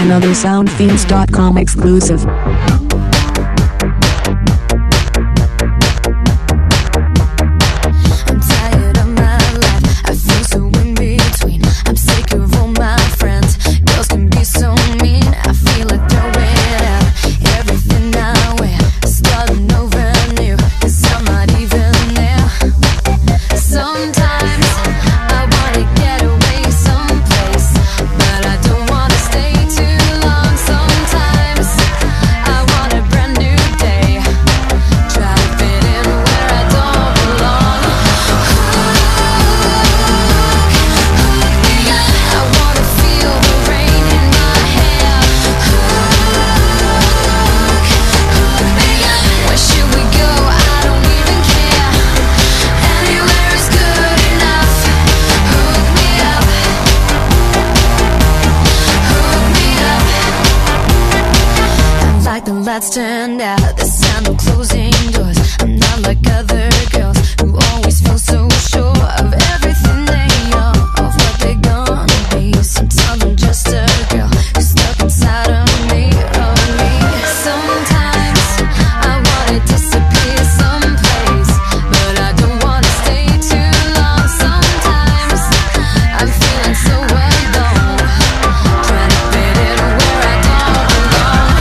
Another SoundThemes.com exclusive. I'm tired of my life, I feel so in between. I'm sick of all my friends, girls can be so mean. I feel like throwing out everything I wear, starting over new, 'cause I'm not even there. Sometimes I wanna get away someplace, but I don't wanna stay too long. Sometimes I want a brand new day, try to fit in where I don't belong. I wanna feel the rain in my hair. Where should we go? I don't even care. Anywhere is good enough. Hook me up. Hook me up. I like the lights turned out, the sound of closing doors. I'm not like other girls who always feel so sure of everything they are, of what they're gonna be. Sometimes I'm just a girl who's stuck inside of me, of me. Sometimes I wanna disappear someplace, but I don't wanna stay too long. Sometimes I'm feeling so alone, trying to fit in where I don't belong.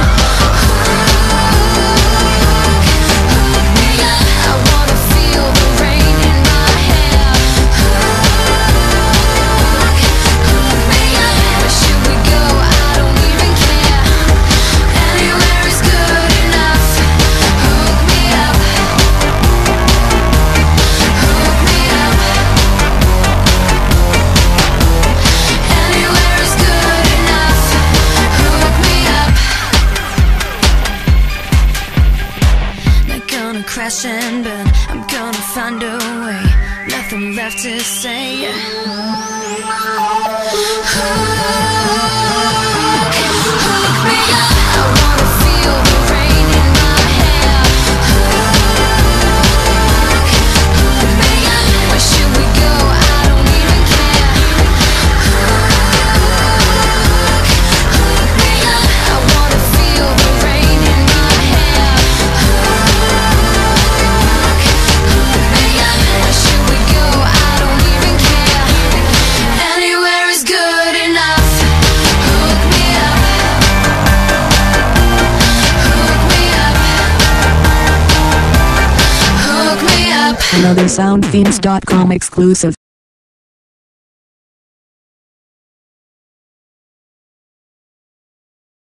I wanna feel the rain in my hair. Where should we go? I don't even care. Anywhere is good enough. Hook me up. Hook me up. Anywhere is good enough. Hook me up. Not gonna crash and burn, I'm gonna find a way. Nothing left to say. Hook me up. I wanna feel the rain in my hair. Where should we go? I don't even care. I wanna feel the rain in my hair. Where should we go? I don't even care. Anywhere is good enough. Hook me up. Hook me up. Hook me up. Another SoundThemes.com exclusive.